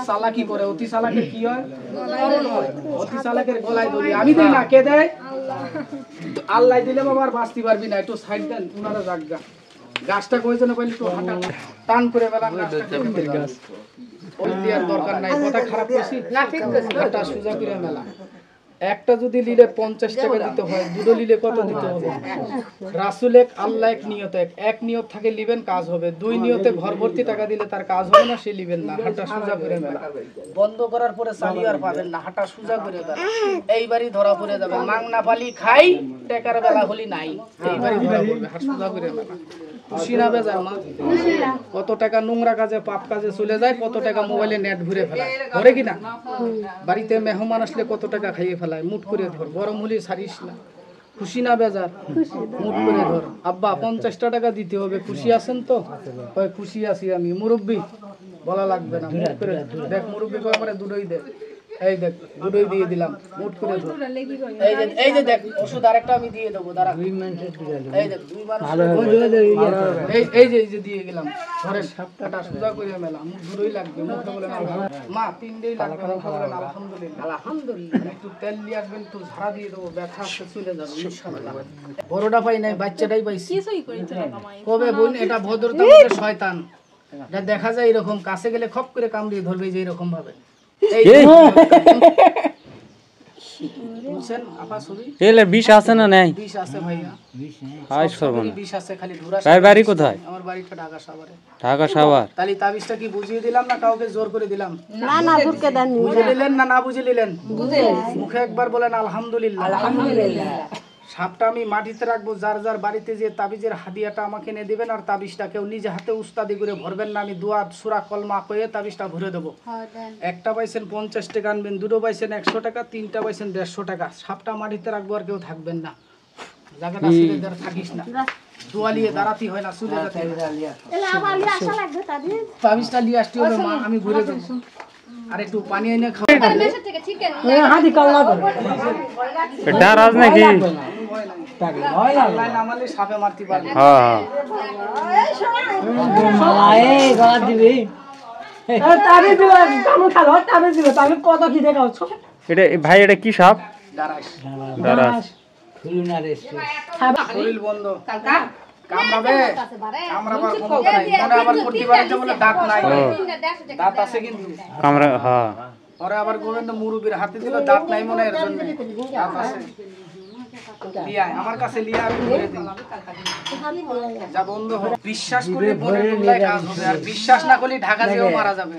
চালাকি করে অতি চালাকের কি হয় অতি চালাকের গলায় দড়ি আমি দেই না কে দেয় আল্লাহ দিলে বাবা আর বাঁচতে পারবি না একটু সাইড দেন উনারা জাগা গাছটা কইজনে পাইলে একটু হাঁটা টান করে বেলা গাছ ওই দেওয়ার দরকার নাই কথা খারাপ কইছি না ঠিক কইছি হাঁটা সোজা করে মেলা একটা যদি নিলে 50 টাকা দিতে হয় দুটো নিলে কত দিতে হবে রাসূল এক আল্লাহ এক নিয়ত এক নিয়ত থাকে লিবেন কাজ হবে দুই নিয়তে ঘর ভর্তি টাকা দিলে তার কাজ হবে না সে লিবেন না হাঁটা সোজা করে মেলা বন্ধ করার পরে চালি আর পাবেন না হাঁটা সোজা করে মেলা এইবারই ধরা পড়ে যাবে মাংনা পালি খাই টাকার বেলা হলি নাই এইবারই ধরা পড়বে হাঁটা সোজা করে মেলা খুশি না বেজার মা কত টাকা নোংরা কাজে পাপ কাজে চলে যায় কত টাকা মোবাইলে নেট ঘুরে ফেলায় ধরে কি না বাড়িতে মেহমান আসলে কত টাকা খাইয়ে ফেলায় মুট করে ধর গরম হলে ছাড়িস না খুশি না বেজার মুট করে ধর আব্বা 50 টাকা দিতে হবে খুশি আছেন তো কয় খুশি আছি আমি মুরব্বি বলা লাগবে না মুট করে দেখ মুরব্বি কয় আমারে দুটোই দে এই দেখ দুটোই দিয়ে দিলাম মুট করে ধর এই যে দেখ ওষুধ আরেকটা আমি দিয়ে দেব দাঁড়া এই দেখ দুই বার এই যে দিয়ে গেলাম ধরে সাপটা সোজা করে মেলা মুখ দুটোই লাগবে মুখে বলেন মা তিনটেই লাগবে মুখে বলেন আলহামদুলিল্লাহ আলহামদুলিল্লাহ একটু তেল দিয়ে আসবেন একটু ঝাড়া দিয়ে দেবো ব্যথা আসতে চলে যাবে ইনশাআল্লাহ বড়টা পাই নাই বাচ্চাটাই পাইছি কবে বোন এটা ভদ্রতা মধ্যে শয়তান যা দেখা যায় এরকম কাছে গেলে খপ করে কামড়িয়ে ধরবে যে এরকম ভাবে বিষ আছে না নাই বিষ আছে ভাইয়া বিষ আছে খালি বাড়ি কোথায় আমার বাড়িটা ঢাকা সাভারে ঢাকা সাভার তাহলে তাবিজটা কি বুঝিয়ে দিলাম না কাউকে জোর করে দিলাম না জোরকে দেন বুঝে নিলেন না বুঝে নিলেন মুখে একবার বলেন আলহামদুলিল্লাহ আলহামদুলিল্লাহ সাপটা আমি মাটিতে রাখবো যার যার বাড়িতে যে তাবিজের হাদিয়াটা আমাকে এনে দিবেন আর তাবিজটা কেউ নিজে হাতে উস্তাদি করে ভরবেন না আমি দোয়া সূরা কলমা কয়ে তাবিজটা ভরে দেবো একটা পাইছেন 50 টাকা আনবেন দুটো পাইছেন 100 টাকা তিনটা পাইছেন 150 টাকা সাপটা মাটিতে রাখবো আর কেউ থাকবেন না জায়গাটা ছেড়ে দেওয়ার থাকিস না দোয়া নিয়ে দাঁড়াতে হয় না চলে যেতে তাবিজটা নিয়ে আসতে হবে মা আমি ঘুরে দেবো আর একটু পানি এনে খাওয়া হাতি কাল্লা করে এটা রাজ নাকি নামালে সাপে মারতে পারবে এটা ভাই এটা কি সাপ শরীর বন্ধ কামড়াবে কামড়াবার ক্ষমতা নাই মনে আবার করতে পারে যে বলে দাঁত নাই দাঁত আছে কিন্তু কামড়া হ্যাঁ পরে আবার গোবিন্দ মুরুবির হাতে দিল দাঁত নাই মনে এর জন্য দাঁত আছে লিয়া আমার কাছে লিয়া আমি ধরে দিই যা বন্ধ হোক বিশ্বাস করে বলে কাজ হবে আর বিশ্বাস না করলে ঢাকা যেও মারা যাবে